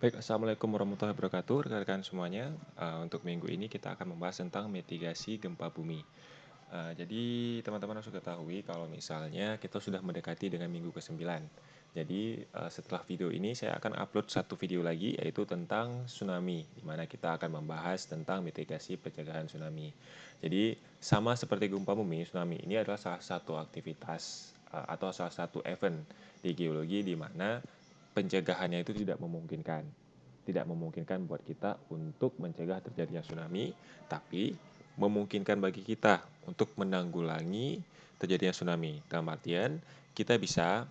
Baik, Assalamualaikum warahmatullahi wabarakatuh, rekan-rekan semuanya. Untuk minggu ini kita akan membahas tentang mitigasi gempa bumi. Jadi teman-teman harus ketahui kalau misalnya kita sudah mendekati dengan minggu ke-9. Jadi setelah video ini saya akan upload satu video lagi yaitu tentang tsunami, di mana kita akan membahas tentang mitigasi pencegahan tsunami. Jadi sama seperti gempa bumi, tsunami ini adalah salah satu aktivitas atau salah satu event di geologi di mana pencegahannya itu tidak memungkinkan buat kita untuk mencegah terjadinya tsunami, tapi memungkinkan bagi kita untuk menanggulangi terjadinya tsunami. Dalam artian, kita bisa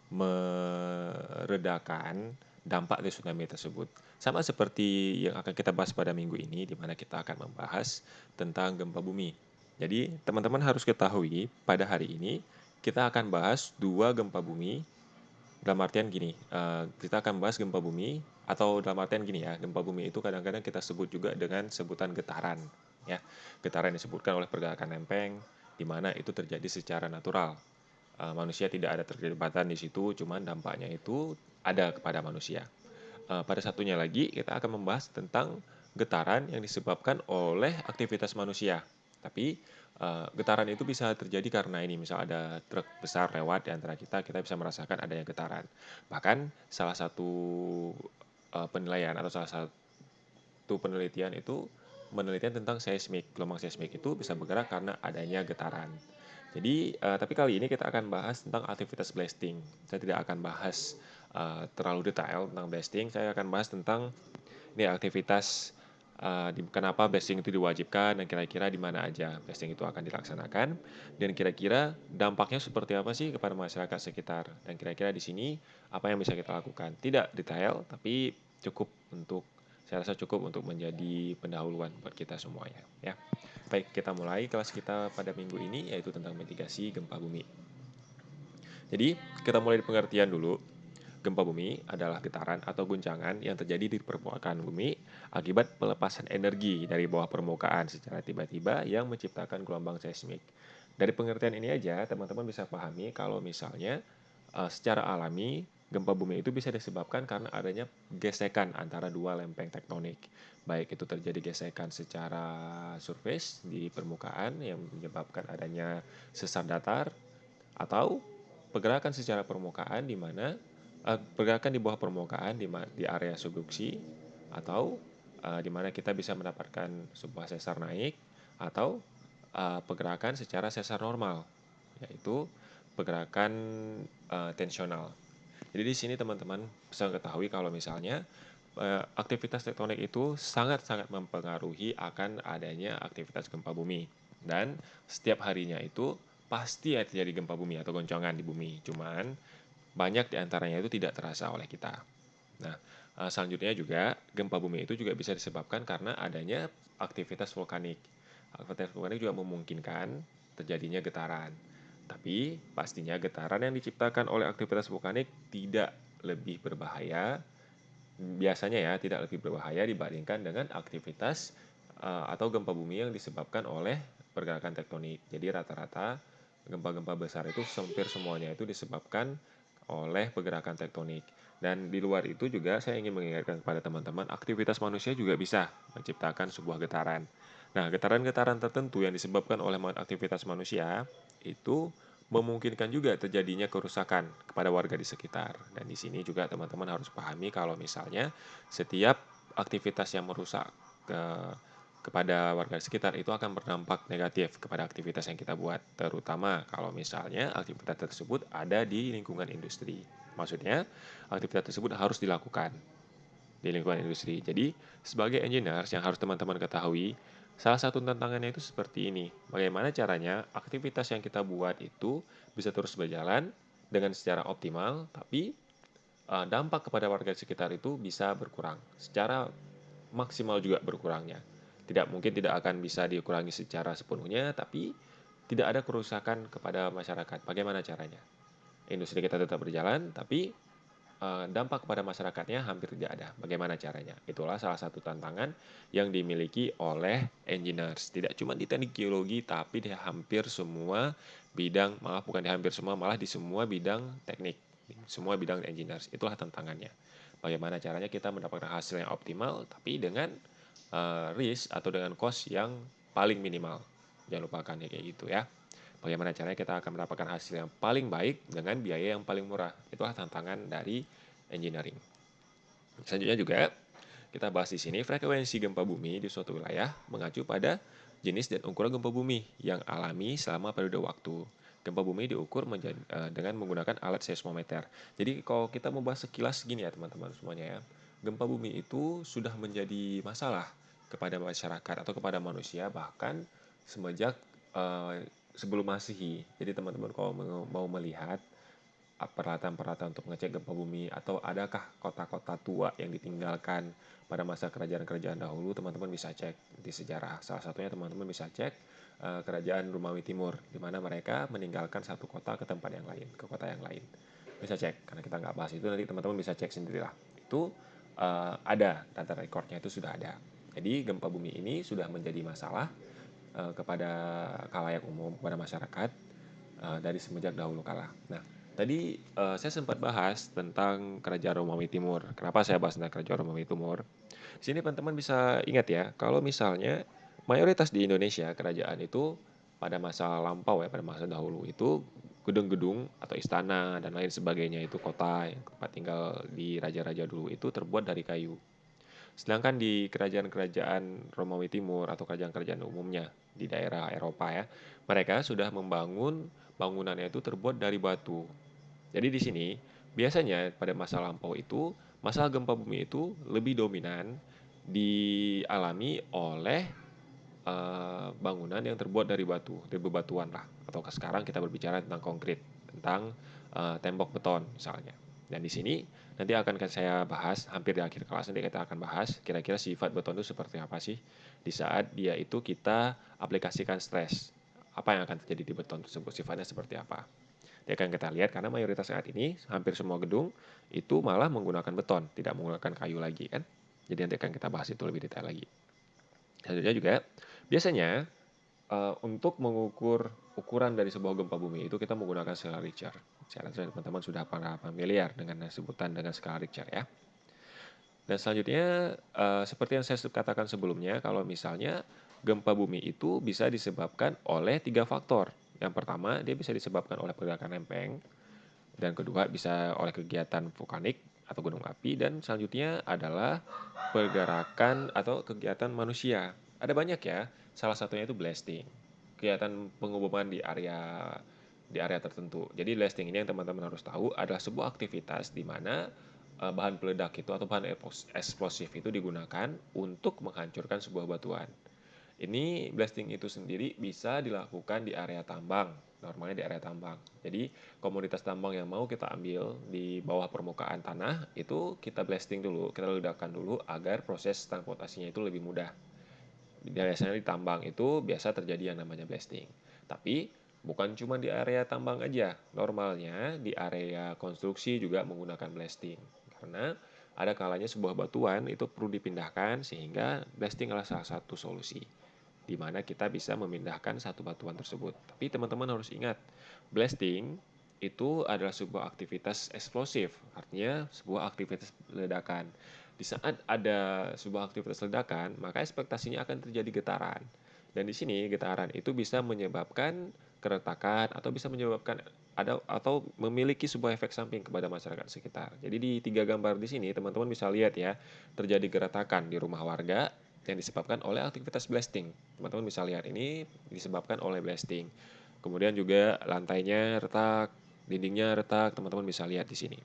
meredakan dampak dari tsunami tersebut. Sama seperti yang akan kita bahas pada minggu ini, di mana kita akan membahas tentang gempa bumi. Jadi, teman-teman harus ketahui, pada hari ini kita akan bahas dua gempa bumi. Dalam artian gini, kita akan bahas gempa bumi atau dalam artian gini ya, gempa bumi itu kadang-kadang kita sebut juga dengan sebutan getaran, ya. Getaran disebutkan oleh pergerakan lempeng, di mana itu terjadi secara natural. Manusia tidak ada terlibatan di situ, cuman dampaknya itu ada kepada manusia. Pada satunya lagi kita akan membahas tentang getaran yang disebabkan oleh aktivitas manusia. Tapi getaran itu bisa terjadi karena ini, misal ada truk besar lewat di antara kita, kita bisa merasakan adanya getaran. Bahkan salah satu penilaian atau salah satu penelitian itu penelitian tentang seismik. Gelombang seismik itu bisa bergerak karena adanya getaran. Jadi, tapi kali ini kita akan bahas tentang aktivitas blasting. Saya tidak akan bahas terlalu detail tentang blasting. Saya akan bahas tentang ini aktivitas kenapa blasting itu diwajibkan dan kira-kira di mana aja blasting itu akan dilaksanakan dan kira-kira dampaknya seperti apa sih kepada masyarakat sekitar dan kira-kira di sini apa yang bisa kita lakukan. Tidak detail, tapi saya rasa cukup untuk menjadi pendahuluan buat kita semuanya, ya. Baik, kita mulai kelas kita pada minggu ini yaitu tentang mitigasi gempa bumi. Jadi, kita mulai di pengertian dulu. Gempa bumi adalah getaran atau guncangan yang terjadi di permukaan bumi akibat pelepasan energi dari bawah permukaan secara tiba-tiba yang menciptakan gelombang seismik. Dari pengertian ini aja, teman-teman bisa pahami kalau misalnya secara alami gempa bumi itu bisa disebabkan karena adanya gesekan antara dua lempeng tektonik. Baik itu terjadi gesekan secara surface di permukaan yang menyebabkan adanya sesar datar atau pergerakan secara permukaan di mana pergerakan di bawah permukaan di area subduksi atau di mana kita bisa mendapatkan sebuah sesar naik atau pergerakan secara sesar normal, yaitu pergerakan tensional. Jadi di sini teman-teman bisa ketahui kalau misalnya aktivitas tektonik itu sangat-sangat mempengaruhi akan adanya aktivitas gempa bumi. Dan setiap harinya itu pasti ya terjadi gempa bumi atau goncangan di bumi. Cuman banyak di antaranya itu tidak terasa oleh kita. Nah, selanjutnya juga gempa bumi itu juga bisa disebabkan karena adanya aktivitas vulkanik. Aktivitas vulkanik juga memungkinkan terjadinya getaran. Tapi pastinya getaran yang diciptakan oleh aktivitas vulkanik tidak lebih berbahaya, biasanya ya tidak lebih berbahaya dibandingkan dengan aktivitas atau gempa bumi yang disebabkan oleh pergerakan tektonik. Jadi rata-rata gempa-gempa besar itu hampir semuanya itu disebabkan oleh pergerakan tektonik. Dan di luar itu juga saya ingin mengingatkan kepada teman-teman, aktivitas manusia juga bisa menciptakan sebuah getaran. Nah, getaran-getaran tertentu yang disebabkan oleh aktivitas manusia itu memungkinkan juga terjadinya kerusakan kepada warga di sekitar. Dan di sini juga teman-teman harus pahami kalau misalnya setiap aktivitas yang merusak kepada warga di sekitar itu akan berdampak negatif kepada aktivitas yang kita buat, terutama kalau misalnya aktivitas tersebut ada di lingkungan industri. Maksudnya, aktivitas tersebut harus dilakukan di lingkungan industri. Jadi, sebagai engineers yang harus teman-teman ketahui, salah satu tantangannya itu seperti ini. Bagaimana caranya aktivitas yang kita buat itu bisa terus berjalan dengan secara optimal, tapi dampak kepada warga sekitar itu bisa berkurang. Secara maksimal juga berkurangnya. Tidak mungkin tidak akan bisa dikurangi secara sepenuhnya, tapi tidak ada kerusakan kepada masyarakat. Bagaimana caranya? Industri kita tetap berjalan, tapi dampak kepada masyarakatnya hampir tidak ada. Bagaimana caranya? Itulah salah satu tantangan yang dimiliki oleh engineers. Tidak cuma di teknik geologi, tapi di hampir semua bidang, bukan di hampir semua, malah di semua bidang teknik, semua bidang engineers. Itulah tantangannya. Bagaimana caranya kita mendapatkan hasil yang optimal, tapi dengan risk atau dengan cost yang paling minimal. Jangan lupakan ya kayak gitu ya. Bagaimana caranya kita akan mendapatkan hasil yang paling baik dengan biaya yang paling murah. Itulah tantangan dari engineering. Selanjutnya juga kita bahas di sini frekuensi gempa bumi di suatu wilayah mengacu pada jenis dan ukuran gempa bumi yang alami selama periode waktu. Gempa bumi diukur dengan menggunakan alat seismometer. Jadi kalau kita mau bahas sekilas gini ya teman-teman semuanya ya. Gempa bumi itu sudah menjadi masalah kepada masyarakat atau kepada manusia bahkan semenjak sebelum Masehi. Jadi teman-teman kalau mau melihat peralatan-peralatan untuk mengecek gempa bumi atau adakah kota-kota tua yang ditinggalkan pada masa kerajaan-kerajaan dahulu, teman-teman bisa cek di sejarah. Salah satunya teman-teman bisa cek kerajaan Romawi Timur, di mana mereka meninggalkan satu kota ke tempat yang lain, ke kota yang lain. Bisa cek, karena kita nggak bahas itu, nanti teman-teman bisa cek sendirilah. Itu ada, data rekornya itu sudah ada. Jadi gempa bumi ini sudah menjadi masalah kepada khalayak umum, kepada masyarakat dari semenjak dahulu kala. Nah, tadi saya sempat bahas tentang Kerajaan Romawi Timur. Kenapa saya bahas tentang Kerajaan Romawi Timur? Di sini teman-teman bisa ingat ya, kalau misalnya mayoritas di Indonesia kerajaan itu pada masa lampau ya, pada masa dahulu itu gedung-gedung atau istana dan lain sebagainya itu kota yang tempat tinggal di raja-raja dulu itu terbuat dari kayu. Sedangkan di kerajaan-kerajaan Romawi Timur atau kerajaan-kerajaan umumnya di daerah Eropa ya, mereka sudah membangun bangunannya itu terbuat dari batu. Jadi di sini biasanya pada masa lampau itu masalah gempa bumi itu lebih dominan dialami oleh bangunan yang terbuat dari batu, dari bebatuan lah. Atau sekarang kita berbicara tentang konkrit, tentang tembok beton misalnya. Dan di sini nanti akan saya bahas hampir di akhir kelas nanti kita akan bahas kira-kira sifat beton itu seperti apa sih di saat dia itu kita aplikasikan stres. Apa yang akan terjadi di beton tersebut, sifatnya seperti apa. Dia akan kita lihat karena mayoritas saat ini hampir semua gedung itu malah menggunakan beton, tidak menggunakan kayu lagi kan. Jadi nanti akan kita bahas itu lebih detail lagi. Selanjutnya juga biasanya untuk mengukur ukuran dari sebuah gempa bumi itu kita menggunakan skala Richter. Saya rasa teman-teman sudah familiar dengan sebutan dengan skala Richter ya. Dan selanjutnya seperti yang saya katakan sebelumnya, kalau misalnya gempa bumi itu bisa disebabkan oleh 3 faktor. Yang pertama, dia bisa disebabkan oleh pergerakan lempeng, dan kedua bisa oleh kegiatan vulkanik atau gunung api, dan selanjutnya adalah pergerakan atau kegiatan manusia. Ada banyak ya, salah satunya itu blasting, kegiatan pengeboman di area tertentu. Jadi blasting ini yang teman-teman harus tahu adalah sebuah aktivitas di mana bahan peledak itu atau bahan eksplosif itu digunakan untuk menghancurkan sebuah batuan. Ini blasting itu sendiri bisa dilakukan di area tambang, normalnya di area tambang. Jadi komoditas tambang yang mau kita ambil di bawah permukaan tanah itu kita blasting dulu, kita ledakan dulu agar proses transportasinya itu lebih mudah. Biasanya di tambang itu biasa terjadi yang namanya blasting. Tapi bukan cuma di area tambang aja, normalnya di area konstruksi juga menggunakan blasting. Karena ada kalanya sebuah batuan itu perlu dipindahkan sehingga blasting adalah salah satu solusi di mana kita bisa memindahkan satu batuan tersebut. Tapi teman-teman harus ingat, blasting itu adalah sebuah aktivitas eksplosif, artinya sebuah aktivitas ledakan. Di saat ada sebuah aktivitas ledakan, maka ekspektasinya akan terjadi getaran. Dan di sini getaran itu bisa menyebabkan keretakan atau bisa menyebabkan atau memiliki sebuah efek samping kepada masyarakat sekitar. Jadi di 3 gambar di sini teman-teman bisa lihat ya, terjadi geretakan di rumah warga yang disebabkan oleh aktivitas blasting. Teman-teman bisa lihat ini disebabkan oleh blasting. Kemudian juga lantainya retak, dindingnya retak, teman-teman bisa lihat di sini.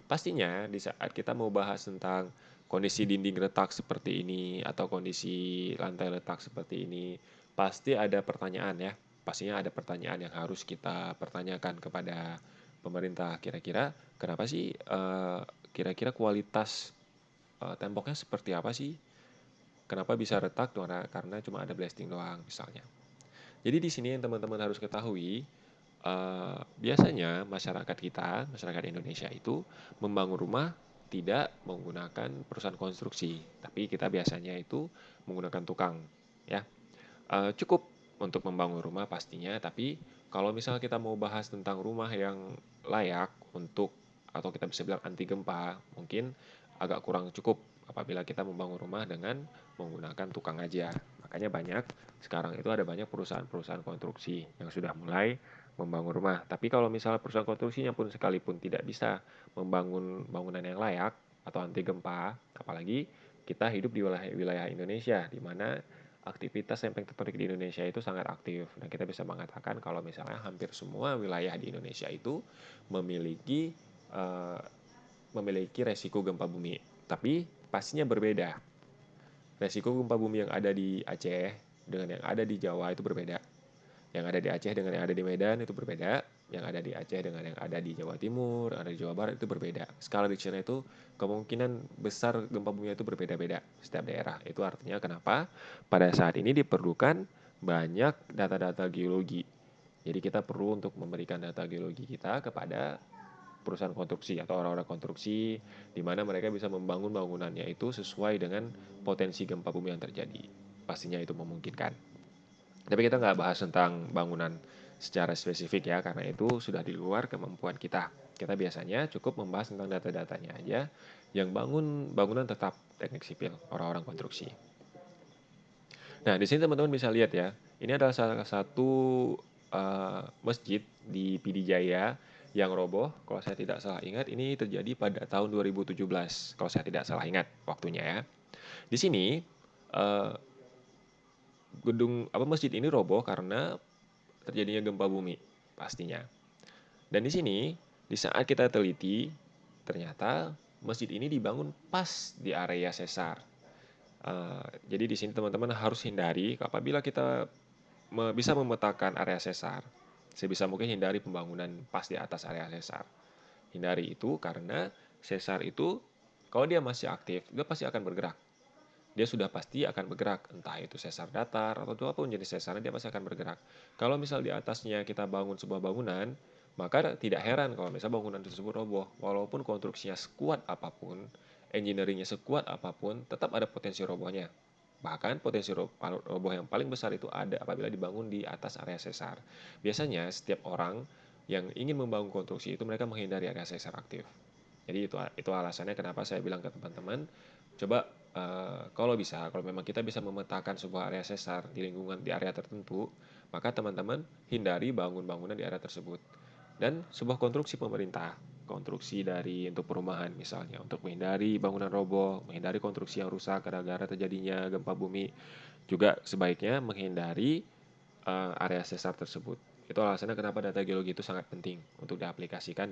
Pastinya di saat kita mau bahas tentang kondisi dinding retak seperti ini atau kondisi lantai retak seperti ini, pasti ada pertanyaan ya. Pastinya ada pertanyaan yang harus kita pertanyakan kepada pemerintah. Kira-kira kenapa sih kira-kira kualitas temboknya seperti apa sih? Kenapa bisa retak? Karena cuma ada blasting doang misalnya. Jadi di sini yang teman-teman harus ketahui, biasanya masyarakat kita, masyarakat Indonesia itu membangun rumah tidak menggunakan perusahaan konstruksi, tapi kita biasanya itu menggunakan tukang, ya. Cukup untuk membangun rumah pastinya, tapi kalau misalnya kita mau bahas tentang rumah yang layak untuk atau kita bisa bilang anti gempa, mungkin agak kurang cukup apabila kita membangun rumah dengan menggunakan tukang aja. Makanya sekarang itu ada banyak perusahaan-perusahaan konstruksi yang sudah mulai membangun rumah. Tapi kalau misalnya perusahaan konstruksinya pun sekalipun tidak bisa membangun bangunan yang layak atau anti gempa, apalagi kita hidup di wilayah Indonesia, di mana aktivitas lempeng tektonik di Indonesia itu sangat aktif. Dan kita bisa mengatakan kalau misalnya hampir semua wilayah di Indonesia itu memiliki eh, memiliki resiko gempa bumi. Tapi pastinya berbeda. Resiko gempa bumi yang ada di Aceh dengan yang ada di Jawa itu berbeda. Yang ada di Aceh dengan yang ada di Medan itu berbeda. Yang ada di Aceh dengan yang ada di Jawa Timur, yang ada di Jawa Barat itu berbeda. Skala Richter itu kemungkinan besar gempa bumi itu berbeda-beda setiap daerah. Itu artinya kenapa pada saat ini diperlukan banyak data-data geologi. Jadi kita perlu untuk memberikan data geologi kita kepada perusahaan konstruksi atau orang-orang konstruksi di mana mereka bisa membangun bangunannya itu sesuai dengan potensi gempa bumi yang terjadi. Pastinya itu memungkinkan. Tapi kita nggak bahas tentang bangunan secara spesifik ya, karena itu sudah di luar kemampuan kita. Kita biasanya cukup membahas tentang data-datanya aja, yang bangun bangunan tetap teknik sipil, orang-orang konstruksi. Nah, di sini teman-teman bisa lihat ya, ini adalah salah satu masjid di Pidijaya yang roboh. Kalau saya tidak salah ingat, ini terjadi pada tahun 2017. Kalau saya tidak salah ingat waktunya ya. Di sini uh, masjid ini roboh karena terjadinya gempa bumi pastinya. Dan di sini di saat kita teliti ternyata masjid ini dibangun pas di area sesar. Jadi di sini teman-teman harus hindari apabila kita bisa memetakan area sesar, sebisa mungkin hindari pembangunan pas di atas area sesar. Hindari itu karena sesar itu kalau dia masih aktif, dia pasti akan bergerak. Dia sudah pasti akan bergerak, entah itu sesar datar atau apapun jenis sesarnya, dia pasti akan bergerak. Kalau misal di atasnya kita bangun sebuah bangunan, maka tidak heran kalau misal bangunan tersebut roboh. Walaupun konstruksinya sekuat apapun, engineeringnya sekuat apapun, tetap ada potensi robohnya. Bahkan potensi roboh yang paling besar itu ada apabila dibangun di atas area sesar. Biasanya setiap orang yang ingin membangun konstruksi itu mereka menghindari area sesar aktif. Jadi itu alasannya kenapa saya bilang ke teman-teman, coba kalau bisa, kalau memang kita bisa memetakan sebuah area sesar di lingkungan di area tertentu, maka teman-teman hindari bangun bangunan di area tersebut. Dan sebuah konstruksi pemerintah, konstruksi dari untuk perumahan misalnya, untuk menghindari bangunan roboh, menghindari konstruksi yang rusak gara-gara terjadinya gempa bumi, juga sebaiknya menghindari area sesar tersebut. Itu alasannya kenapa data geologi itu sangat penting untuk diaplikasikan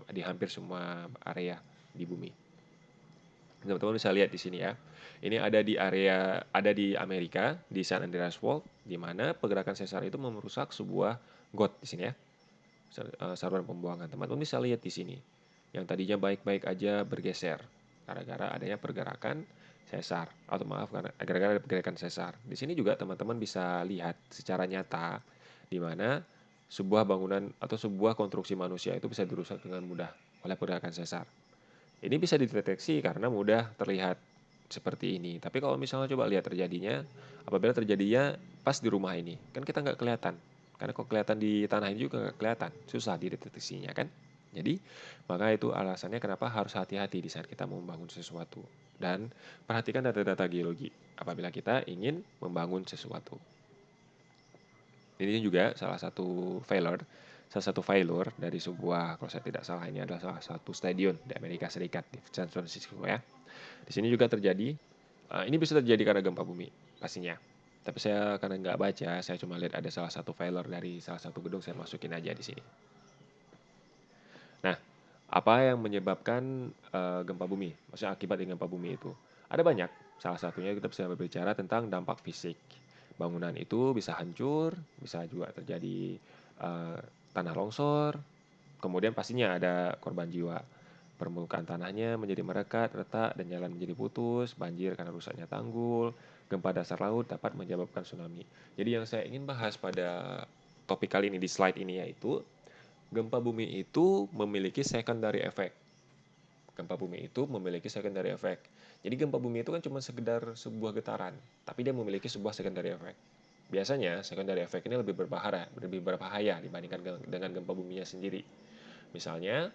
di hampir semua area di bumi. Teman-teman bisa lihat di sini ya. Ini ada di Amerika, di San Andreas Fault, di mana pergerakan sesar itu merusak sebuah got di sini ya. Saluran pembuangan. Teman-teman bisa lihat di sini. Yang tadinya baik-baik aja bergeser gara-gara adanya pergerakan sesar. Atau maaf, gara-gara ada pergerakan sesar. Di sini juga teman-teman bisa lihat secara nyata di mana sebuah bangunan atau sebuah konstruksi manusia itu bisa dirusak dengan mudah oleh pergerakan sesar. Ini bisa dideteksi karena mudah terlihat seperti ini. Tapi kalau misalnya coba lihat apabila terjadinya pas di rumah ini, kan kita nggak kelihatan. Karena kalau kelihatan di tanah ini juga nggak kelihatan, susah dideteksinya kan. Jadi, maka itu alasannya kenapa harus hati-hati di saat kita mau membangun sesuatu. Dan perhatikan data-data geologi apabila kita ingin membangun sesuatu. Ini juga salah satu failure dari sebuah, kalau saya tidak salah ini adalah salah satu stadion di Amerika Serikat di San Francisco ya. Di sini juga terjadi, ini bisa terjadi karena gempa bumi pastinya. Tapi saya karena nggak baca, saya cuma lihat ada salah satu failure dari salah satu gedung, saya masukin aja di sini. Nah, apa yang menyebabkan gempa bumi? Maksudnya akibat dari gempa bumi itu? Ada banyak. Salah satunya kita bisa berbicara tentang dampak fisik. Bangunan itu bisa hancur, bisa juga terjadi uh, tanah longsor, kemudian pastinya ada korban jiwa. Permukaan tanahnya menjadi merekat, retak, dan jalan menjadi putus, banjir karena rusaknya tanggul, gempa dasar laut dapat menyebabkan tsunami. Jadi yang saya ingin bahas pada topik kali ini di slide ini yaitu gempa bumi itu memiliki secondary effect. Gempa bumi itu memiliki secondary effect. Jadi gempa bumi itu kan cuma sekedar sebuah getaran, tapi dia memiliki sebuah secondary effect. Biasanya secondary effect ini lebih berbahaya dibandingkan dengan gempa buminya sendiri. Misalnya,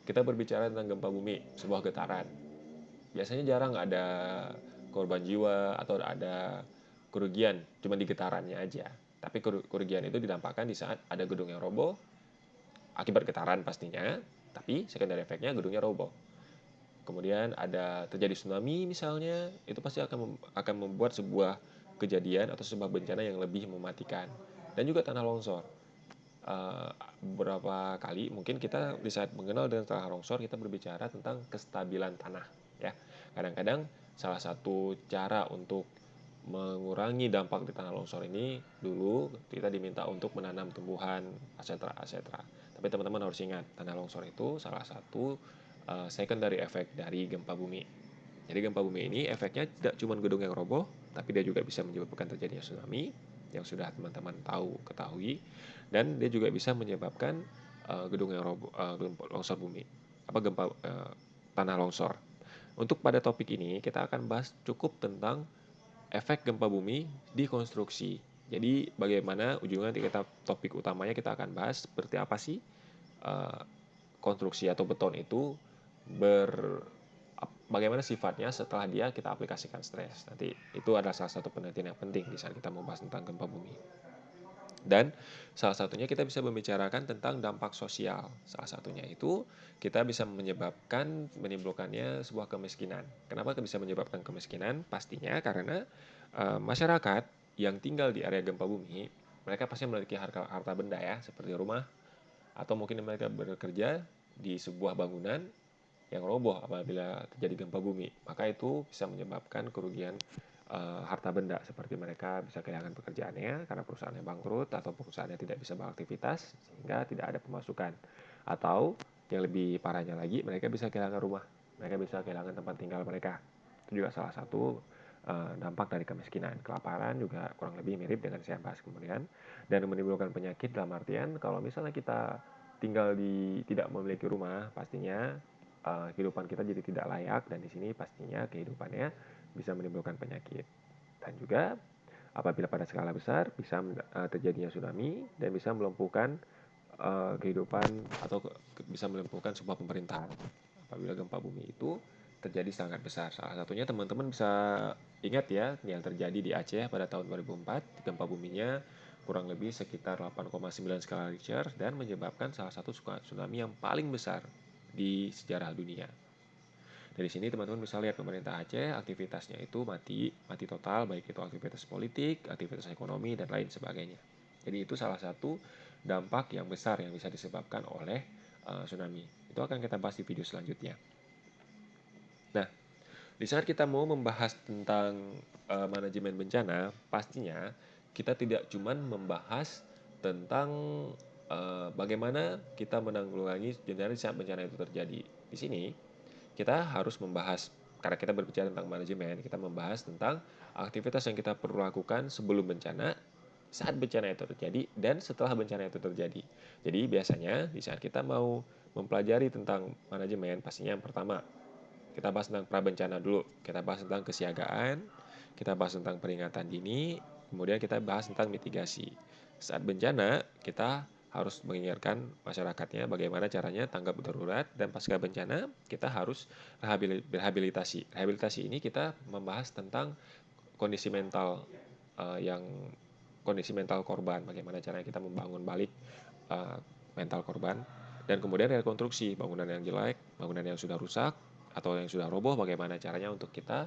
kita berbicara tentang gempa bumi, sebuah getaran. biasanya jarang ada korban jiwa atau ada kerugian, cuma di getarannya aja. Tapi kerugian itu didampakkan di saat ada gedung yang roboh akibat getaran pastinya, tapi secondary efeknya gedungnya roboh. Kemudian ada terjadi tsunami misalnya, itu pasti akan membuat sebuah kejadian atau sebuah bencana yang lebih mematikan. Dan juga tanah longsor. Eh, Beberapa kali mungkin kita di saat mengenal dengan tanah longsor, kita berbicara tentang kestabilan tanah, ya. Kadang-kadang salah satu cara untuk mengurangi dampak di tanah longsor ini, dulu kita diminta untuk menanam tumbuhan, etc. etc. Tapi teman-teman harus ingat, tanah longsor itu salah satu secondary effect dari gempa bumi. Jadi gempa bumi ini efeknya tidak cuma gedung yang roboh, tapi dia juga bisa menyebabkan terjadinya tsunami yang sudah teman-teman ketahui, dan dia juga bisa menyebabkan gedung yang roboh, longsor bumi, gempa tanah longsor. Untuk pada topik ini kita akan bahas cukup tentang efek gempa bumi di konstruksi. Jadi bagaimana ujungnya kita topik utamanya kita akan bahas seperti apa sih uh, konstruksi atau beton itu bagaimana sifatnya setelah dia kita aplikasikan stres. Nanti itu adalah salah satu penelitian yang penting di saat kita membahas tentang gempa bumi. Dan salah satunya kita bisa membicarakan tentang dampak sosial. Salah satunya itu kita bisa menimbulkannya sebuah kemiskinan. Kenapa bisa menyebabkan kemiskinan? Pastinya karena masyarakat yang tinggal di area gempa bumi, mereka pasti memiliki harta benda ya, seperti rumah, atau mungkin mereka bekerja di sebuah bangunan yang roboh apabila terjadi gempa bumi. Maka itu bisa menyebabkan kerugian harta benda, seperti mereka bisa kehilangan pekerjaannya karena perusahaannya bangkrut atau perusahaannya tidak bisa beraktivitas sehingga tidak ada pemasukan. Atau yang lebih parahnya lagi, mereka bisa kehilangan rumah, mereka bisa kehilangan tempat tinggal mereka. Itu juga salah satu dampak dari kemiskinan. Kelaparan juga kurang lebih mirip dengan saya bahas kemudian, dan menimbulkan penyakit dalam artian kalau misalnya kita tinggal di tidak memiliki rumah, pastinya kehidupan kita jadi tidak layak, dan di sini pastinya kehidupannya bisa menimbulkan penyakit. Dan juga apabila pada skala besar bisa terjadinya tsunami dan bisa melumpuhkan kehidupan atau bisa melumpuhkan sebuah pemerintahan apabila gempa bumi itu terjadi sangat besar. Salah satunya teman-teman bisa ingat ya yang terjadi di Aceh pada tahun 2004, gempa buminya kurang lebih sekitar 8,9 skala Richter dan menyebabkan salah satu tsunami yang paling besar di sejarah dunia. Dari sini teman-teman bisa lihat pemerintah Aceh aktivitasnya itu mati total, baik itu aktivitas politik, aktivitas ekonomi, dan lain sebagainya. Jadi itu salah satu dampak yang besar yang bisa disebabkan oleh tsunami. Itu akan kita bahas di video selanjutnya. Nah, di saat kita mau membahas tentang manajemen bencana, pastinya kita tidak cuma membahas tentang bagaimana kita menanggulangi dari saat bencana itu terjadi. Di sini kita harus membahas, karena kita berbicara tentang manajemen, kita membahas tentang aktivitas yang kita perlu lakukan sebelum bencana, saat bencana itu terjadi, dan setelah bencana itu terjadi. Jadi biasanya di saat kita mau mempelajari tentang manajemen, pastinya yang pertama kita bahas tentang prabencana dulu, kita bahas tentang kesiagaan, kita bahas tentang peringatan dini, kemudian kita bahas tentang mitigasi. Saat bencana, kita harus mengingatkan masyarakatnya bagaimana caranya tanggap darurat, dan pasca bencana kita harus rehabilitasi. Rehabilitasi ini kita membahas tentang kondisi mental yang kondisi mental korban, bagaimana caranya kita membangun balik mental korban, dan kemudian rekonstruksi bangunan yang jelek, bangunan yang sudah rusak atau yang sudah roboh, bagaimana caranya untuk kita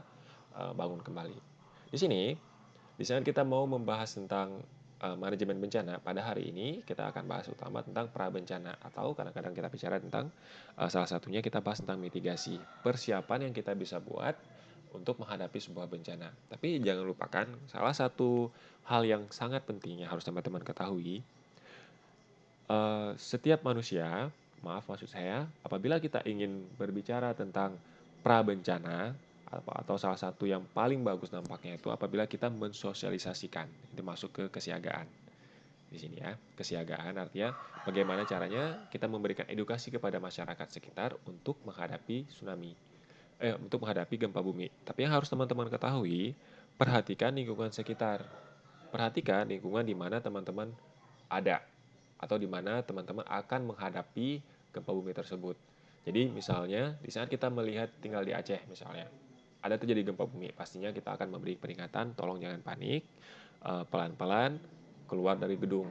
bangun kembali. Di sini, di saat kita mau membahas tentang manajemen bencana, pada hari ini kita akan bahas utama tentang prabencana, atau kadang-kadang kita bicara tentang salah satunya kita bahas tentang mitigasi, persiapan yang kita bisa buat untuk menghadapi sebuah bencana. Tapi jangan lupakan salah satu hal yang sangat penting yang harus teman-teman ketahui, setiap manusia, maksud saya, apabila kita ingin berbicara tentang prabencana, atau salah satu yang paling bagus nampaknya itu apabila kita mensosialisasikan, itu masuk ke kesiagaan. Di sini ya, kesiagaan artinya bagaimana caranya kita memberikan edukasi kepada masyarakat sekitar untuk menghadapi tsunami, untuk menghadapi gempa bumi. Tapi yang harus teman-teman ketahui, perhatikan lingkungan sekitar. Perhatikan lingkungan di mana teman-teman ada, atau di mana teman-teman akan menghadapi gempa bumi tersebut. Jadi misalnya di saat kita melihat tinggal di Aceh misalnya, ada terjadi gempa bumi, pastinya kita akan memberi peringatan, tolong jangan panik, pelan-pelan keluar dari gedung.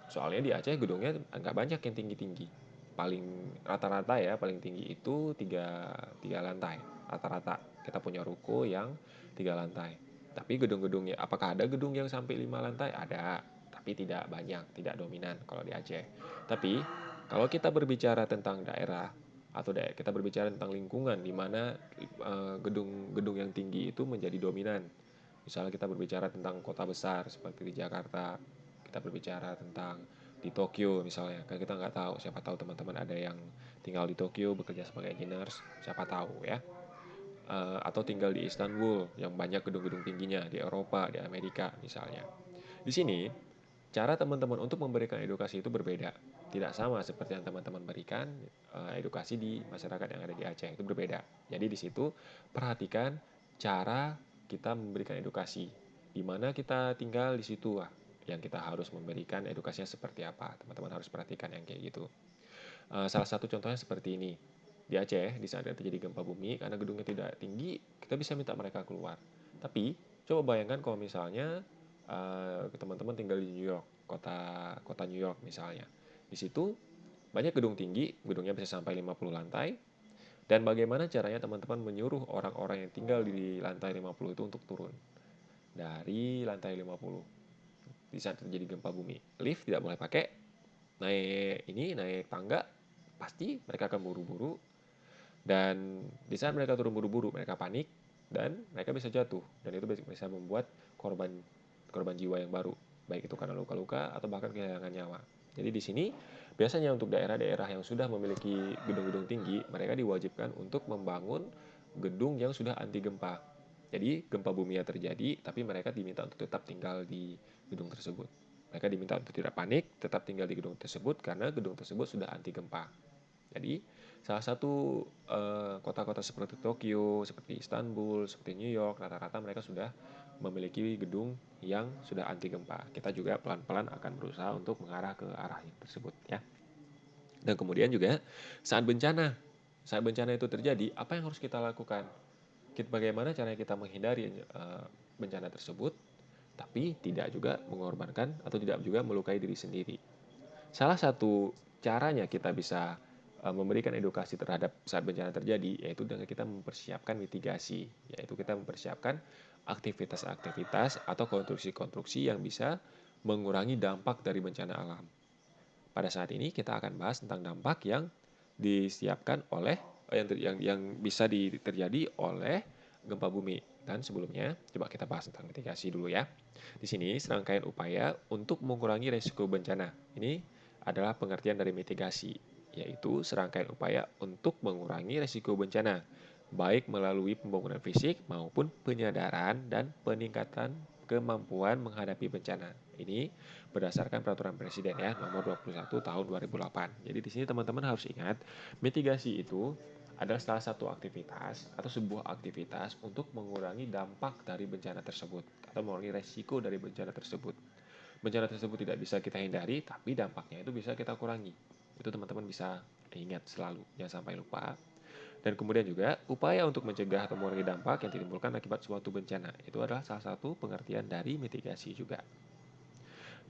Soalnya di Aceh gedungnya nggak banyak yang tinggi-tinggi. Paling rata-rata ya, paling tinggi itu tiga lantai. Rata-rata kita punya ruko yang 3 lantai. Tapi gedung-gedungnya, apakah ada gedung yang sampai 5 lantai? Ada, tapi tidak banyak, tidak dominan kalau di Aceh. Tapi kalau kita berbicara tentang daerah atau kita berbicara tentang lingkungan di mana gedung-gedung yang tinggi itu menjadi dominan. Misalnya kita berbicara tentang kota besar seperti di Jakarta, kita berbicara tentang di Tokyo misalnya, kan kita nggak tahu, siapa tahu teman-teman ada yang tinggal di Tokyo bekerja sebagai engineers, siapa tahu ya. Atau tinggal di Istanbul yang banyak gedung-gedung tingginya, di Eropa, di Amerika misalnya. Di sini, cara teman-teman untuk memberikan edukasi itu berbeda. Tidak sama seperti yang teman-teman berikan edukasi di masyarakat yang ada di Aceh, itu berbeda. Jadi di situ perhatikan cara kita memberikan edukasi. Di mana kita tinggal di situ yang kita harus memberikan edukasinya seperti apa. Teman-teman harus perhatikan yang kayak gitu. Salah satu contohnya seperti ini. Di Aceh, di saat terjadi gempa bumi, karena gedungnya tidak tinggi, kita bisa minta mereka keluar. Tapi, coba bayangkan kalau misalnya teman-teman tinggal di New York, kota kota New York misalnya. Di situ banyak gedung tinggi, gedungnya bisa sampai 50 lantai, dan bagaimana caranya teman-teman menyuruh orang-orang yang tinggal di lantai 50 itu untuk turun dari lantai 50 di saat terjadi gempa bumi. Lift tidak boleh pakai, naik tangga, pasti mereka akan buru-buru, dan di saat mereka turun buru-buru, mereka panik, dan mereka bisa jatuh, dan itu bisa membuat korban korban jiwa yang baru, baik itu karena luka-luka atau bahkan kehilangan nyawa. Jadi di sini biasanya untuk daerah-daerah yang sudah memiliki gedung-gedung tinggi, mereka diwajibkan untuk membangun gedung yang sudah anti gempa. Jadi gempa bumi yang terjadi, tapi mereka diminta untuk tetap tinggal di gedung tersebut. Mereka diminta untuk tidak panik, tetap tinggal di gedung tersebut karena gedung tersebut sudah anti gempa. Jadi salah satu kota-kota seperti Tokyo, seperti Istanbul, seperti New York, rata-rata mereka sudah memiliki gedung yang sudah anti gempa. Kita juga pelan-pelan akan berusaha untuk mengarah ke arah tersebut ya. Dan kemudian juga saat bencana itu terjadi, apa yang harus kita lakukan? Bagaimana caranya kita menghindari bencana tersebut, tapi tidak juga mengorbankan atau tidak juga melukai diri sendiri. Salah satu caranya kita bisa memberikan edukasi terhadap saat bencana terjadi, yaitu dengan kita mempersiapkan mitigasi, yaitu kita mempersiapkan aktivitas-aktivitas atau konstruksi-konstruksi yang bisa mengurangi dampak dari bencana alam. Pada saat ini kita akan bahas tentang dampak yang disiapkan oleh yang bisa terjadi oleh gempa bumi. Dan sebelumnya, coba kita bahas tentang mitigasi dulu ya. Di sini serangkaian upaya untuk mengurangi risiko bencana. Ini adalah pengertian dari mitigasi, yaitu serangkaian upaya untuk mengurangi risiko bencana, baik melalui pembangunan fisik maupun penyadaran dan peningkatan kemampuan menghadapi bencana. Ini berdasarkan peraturan presiden ya nomor 21 tahun 2008. Jadi di sini teman-teman harus ingat, mitigasi itu adalah salah satu aktivitas atau sebuah aktivitas untuk mengurangi dampak dari bencana tersebut atau mengurangi resiko dari bencana tersebut. Bencana tersebut tidak bisa kita hindari, tapi dampaknya itu bisa kita kurangi. Itu teman-teman bisa ingat selalu, jangan sampai lupa. Dan kemudian juga upaya untuk mencegah atau mengurangi dampak yang ditimbulkan akibat suatu bencana. Itu adalah salah satu pengertian dari mitigasi juga.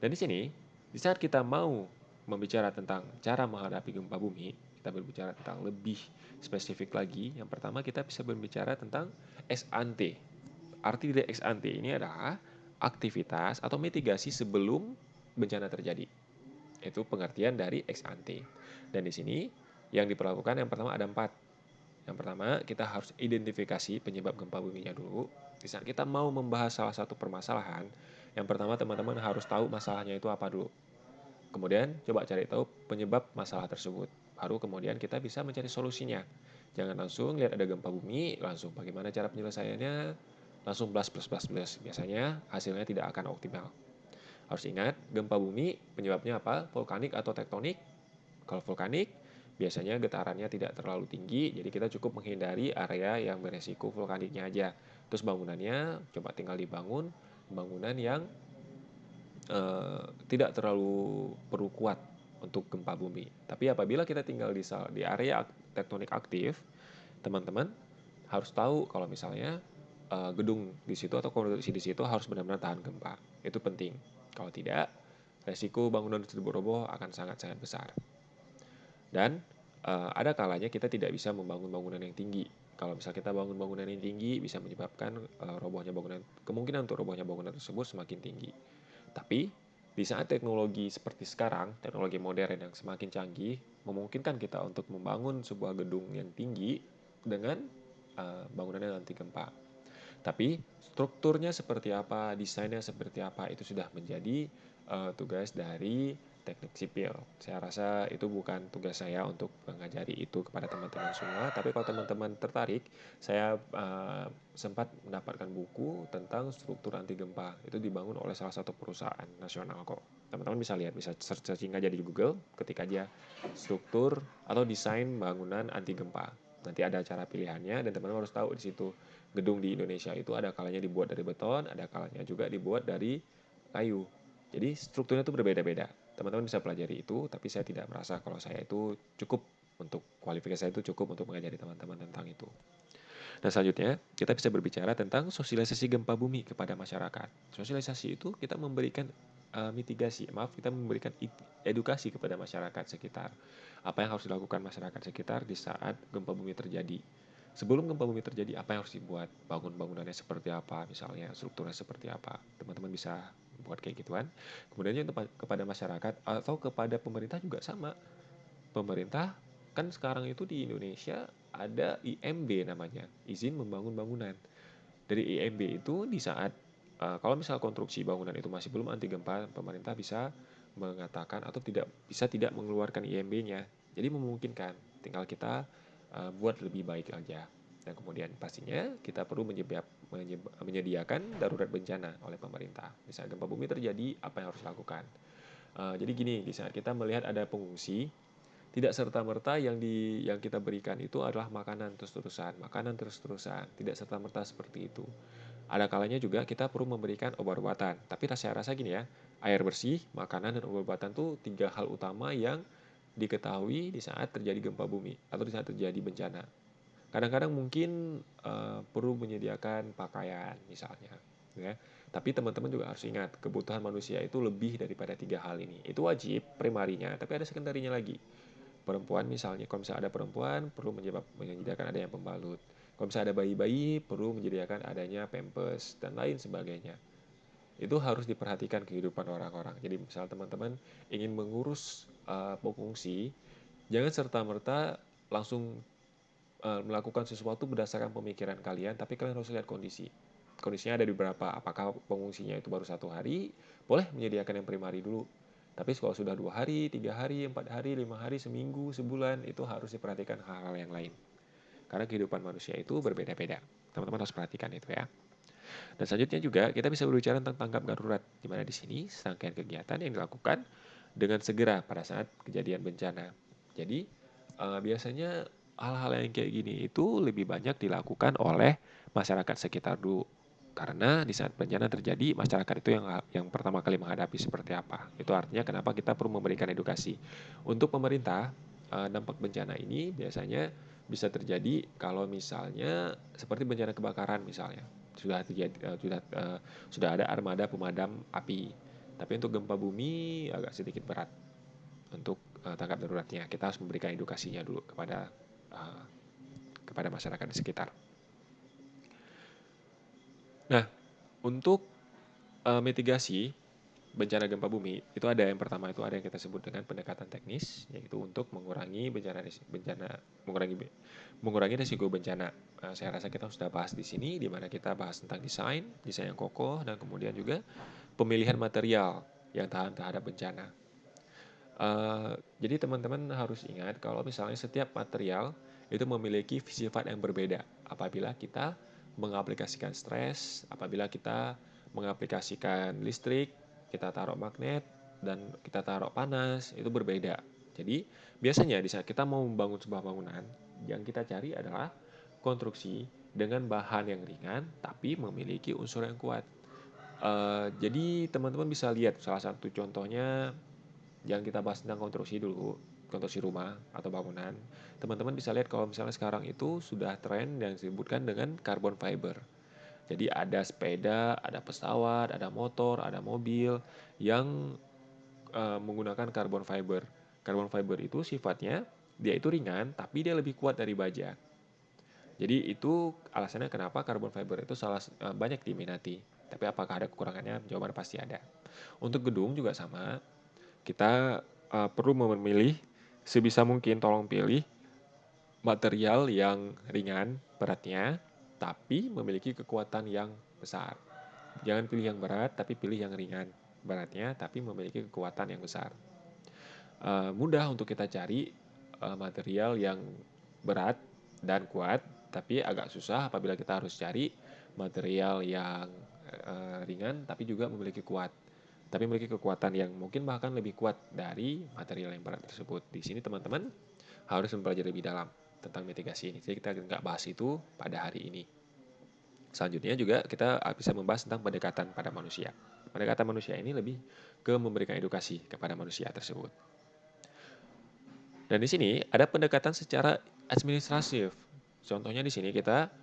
Dan di sini, di saat kita mau membicara tentang cara menghadapi gempa bumi, kita berbicara tentang lebih spesifik lagi. Yang pertama kita bisa berbicara tentang ex ante. Arti dari ex ante ini adalah aktivitas atau mitigasi sebelum bencana terjadi. Itu pengertian dari ex ante. Dan di sini yang diperlakukan yang pertama ada 4. Yang pertama, kita harus identifikasi penyebab gempa buminya dulu. Di saat kita mau membahas salah satu permasalahan, yang pertama teman-teman harus tahu masalahnya itu apa dulu. Kemudian coba cari tahu penyebab masalah tersebut. Baru kemudian kita bisa mencari solusinya. Jangan langsung lihat ada gempa bumi, langsung bagaimana cara penyelesaiannya, langsung blast plus plus plus. Biasanya hasilnya tidak akan optimal. Harus ingat, gempa bumi penyebabnya apa? Vulkanik atau tektonik? Kalau vulkanik, biasanya getarannya tidak terlalu tinggi, jadi kita cukup menghindari area yang beresiko vulkaniknya aja. Terus bangunannya coba tinggal dibangun bangunan yang tidak terlalu perlu kuat. untuk gempa bumi. Tapi apabila kita tinggal di area tektonik aktif, teman-teman harus tahu kalau misalnya gedung di situ atau konstruksi di situ harus benar-benar tahan gempa. Itu penting. Kalau tidak, resiko bangunan tersebut roboh akan sangat-sangat besar. Dan ada kalanya kita tidak bisa membangun bangunan yang tinggi. Kalau misalnya kita bangun bangunan yang tinggi, bisa menyebabkan kemungkinan untuk robohnya bangunan tersebut semakin tinggi. Tapi di saat teknologi seperti sekarang, teknologi modern yang semakin canggih, memungkinkan kita untuk membangun sebuah gedung yang tinggi dengan bangunan yang anti gempa. Tapi strukturnya seperti apa, desainnya seperti apa, itu sudah menjadi tugas dari teknik sipil. Saya rasa itu bukan tugas saya untuk mengajari itu kepada teman-teman semua, tapi kalau teman-teman tertarik, saya sempat mendapatkan buku tentang struktur anti gempa. Itu dibangun oleh salah satu perusahaan nasional kok. Teman-teman bisa lihat, bisa searching aja di Google, ketik aja struktur atau desain bangunan anti gempa. Nanti ada cara pilihannya dan teman-teman harus tahu di situ gedung di Indonesia itu ada kalanya dibuat dari beton, ada kalanya juga dibuat dari kayu. Jadi strukturnya itu berbeda-beda. Teman-teman bisa pelajari itu, tapi saya tidak merasa kalau saya itu cukup untuk kualifikasi saya itu cukup untuk mengajari teman-teman tentang itu. Dan selanjutnya, kita bisa berbicara tentang sosialisasi gempa bumi kepada masyarakat. Sosialisasi itu kita memberikan kita memberikan edukasi kepada masyarakat sekitar. Apa yang harus dilakukan masyarakat sekitar di saat gempa bumi terjadi. Sebelum gempa bumi terjadi, apa yang harus dibuat? Bangunannya seperti apa, misalnya strukturnya seperti apa. Teman-teman bisa buat kayak gituan. Kemudian kepada masyarakat atau kepada pemerintah juga sama. Pemerintah kan sekarang itu di Indonesia ada IMB namanya, izin membangun bangunan. Dari IMB itu di saat kalau misal konstruksi bangunan itu masih belum anti gempa, pemerintah bisa mengatakan atau tidak mengeluarkan IMB-nya. Jadi memungkinkan, tinggal kita buat lebih baik aja. Dan kemudian pastinya kita perlu menyediakan darurat bencana oleh pemerintah. Di saat gempa bumi terjadi, apa yang harus dilakukan? Jadi gini, di saat kita melihat ada pengungsi, tidak serta-merta yang kita berikan itu adalah makanan terus-terusan, tidak serta-merta seperti itu. Ada kalanya juga kita perlu memberikan obat-obatan, tapi saya rasa gini ya, air bersih, makanan, dan obat-obatan itu 3 hal utama yang diketahui di saat terjadi gempa bumi atau di saat terjadi bencana. Kadang-kadang mungkin perlu menyediakan pakaian misalnya, ya. Tapi teman-teman juga harus ingat, kebutuhan manusia itu lebih daripada 3 hal ini. Itu wajib primarinya, tapi ada sekunderinya lagi. Perempuan misalnya, kalau misalnya ada perempuan, perlu menyediakan adanya pembalut. Kalau misalnya ada bayi-bayi, perlu menyediakan adanya pampers, dan lain sebagainya. Itu harus diperhatikan kehidupan orang-orang. Jadi misalnya teman-teman ingin mengurus pengungsi, jangan serta-merta langsung melakukan sesuatu berdasarkan pemikiran kalian, tapi kalian harus lihat kondisi. Kondisinya ada di berapa, apakah pengungsinya itu baru 1 hari, boleh menyediakan yang primari dulu. Tapi kalau sudah 2 hari, 3 hari, 4 hari, 5 hari, seminggu, sebulan, itu harus diperhatikan hal-hal yang lain. Karena kehidupan manusia itu berbeda-beda. Teman-teman harus perhatikan itu ya. Dan selanjutnya juga kita bisa berbicara tentang tanggap darurat, di mana di sini serangkaian kegiatan yang dilakukan dengan segera pada saat kejadian bencana. Jadi biasanya hal-hal yang kayak gini itu lebih banyak dilakukan oleh masyarakat sekitar dulu. Karena di saat bencana terjadi, masyarakat itu yang pertama kali menghadapi seperti apa. Itu artinya kenapa kita perlu memberikan edukasi. Untuk pemerintah, dampak bencana ini biasanya bisa terjadi kalau misalnya seperti bencana kebakaran misalnya. Sudah ada armada pemadam api. Tapi untuk gempa bumi agak sedikit berat untuk tanggap daruratnya. Kita harus memberikan edukasinya dulu kepada masyarakat di sekitar. Nah, untuk mitigasi bencana gempa bumi itu ada yang pertama itu ada yang kita sebut dengan pendekatan teknis, yaitu untuk mengurangi mengurangi risiko bencana. Saya rasa kita sudah bahas di sini, di mana kita bahas tentang desain yang kokoh, dan kemudian juga pemilihan material yang tahan terhadap bencana. Jadi teman-teman harus ingat kalau misalnya setiap material itu memiliki sifat yang berbeda. Apabila kita mengaplikasikan stres, apabila kita mengaplikasikan listrik, kita taruh magnet, dan kita taruh panas, itu berbeda. Jadi biasanya di saat kita mau membangun sebuah bangunan, yang kita cari adalah konstruksi dengan bahan yang ringan tapi memiliki unsur yang kuat. Jadi teman-teman bisa lihat salah satu contohnya Jangan kita bahas tentang konstruksi dulu, konstruksi rumah atau bangunan. Teman-teman bisa lihat kalau misalnya sekarang itu sudah tren yang disebutkan dengan carbon fiber. Jadi ada sepeda, ada pesawat, ada motor, ada mobil yang menggunakan carbon fiber. Carbon fiber itu sifatnya dia itu ringan, tapi dia lebih kuat dari baja. Jadi itu alasannya kenapa carbon fiber itu banyak diminati. Tapi apakah ada kekurangannya? Jawaban pasti ada. Untuk gedung juga sama. Kita perlu memilih sebisa mungkin tolong pilih material yang ringan beratnya, tapi memiliki kekuatan yang besar. Jangan pilih yang berat, tapi pilih yang ringan beratnya, tapi memiliki kekuatan yang besar. Mudah untuk kita cari material yang berat dan kuat, tapi agak susah apabila kita harus cari material yang ringan, tapi juga memiliki kekuatan yang mungkin bahkan lebih kuat dari material yang berat tersebut. Di sini teman-teman harus mempelajari lebih dalam tentang mitigasi ini. Jadi kita nggak bahas itu pada hari ini. Selanjutnya juga kita bisa membahas tentang pendekatan pada manusia. Pendekatan manusia ini lebih ke memberikan edukasi kepada manusia tersebut. Dan di sini ada pendekatan secara administratif. Contohnya di sini kita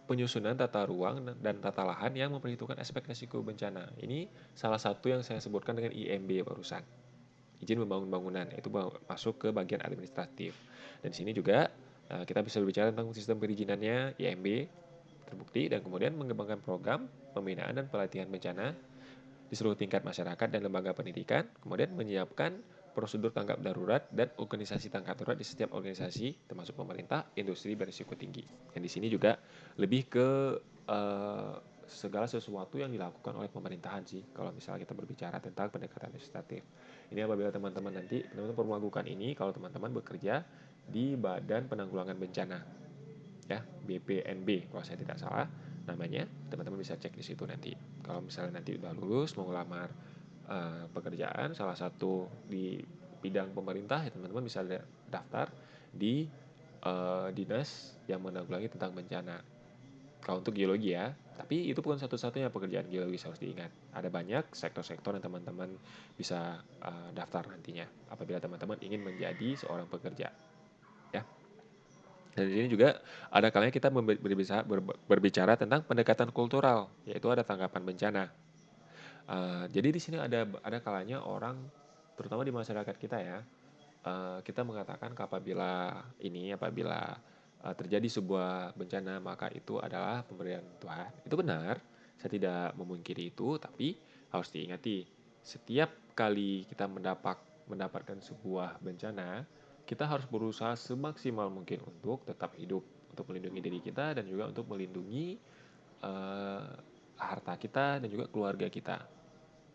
penyusunan tata ruang dan tata lahan yang memperhitungkan aspek risiko bencana. Ini salah satu yang saya sebutkan dengan IMB barusan. Izin membangun bangunan, itu masuk ke bagian administratif. Dan di sini juga kita bisa berbicara tentang sistem perizinannya IMB terbukti dan kemudian mengembangkan program pembinaan dan pelatihan bencana di seluruh tingkat masyarakat dan lembaga pendidikan, kemudian menyiapkan prosedur tanggap darurat dan organisasi tanggap darurat di setiap organisasi termasuk pemerintah, industri berisiko tinggi. Dan di sini juga lebih ke segala sesuatu yang dilakukan oleh pemerintahan sih kalau misalnya kita berbicara tentang pendekatan administratif. Ini apabila teman-teman nanti perlu melakukan ini kalau teman-teman bekerja di Badan Penanggulangan Bencana ya, BPNB kalau saya tidak salah namanya. Teman-teman bisa cek di situ nanti. Kalau misalnya nanti udah lulus mau ngelamar pekerjaan salah satu di bidang pemerintah, ya teman-teman bisa daftar di dinas yang menanggulangi tentang bencana. Kalau untuk geologi ya, tapi itu bukan satu-satunya pekerjaan geologis, harus diingat. Ada banyak sektor-sektor yang teman-teman bisa daftar nantinya apabila teman-teman ingin menjadi seorang pekerja. Ya. Dan di sini juga ada kalanya kita berbicara tentang pendekatan kultural, yaitu ada tanggapan bencana. Jadi di sini ada kalanya orang, terutama di masyarakat kita ya, kita mengatakan apabila terjadi sebuah bencana maka itu adalah pemberian Tuhan. Itu benar, saya tidak memungkiri itu, tapi harus diingati setiap kali kita mendapatkan sebuah bencana, kita harus berusaha semaksimal mungkin untuk tetap hidup, untuk melindungi diri kita dan juga untuk melindungi uh, harta kita dan juga keluarga kita.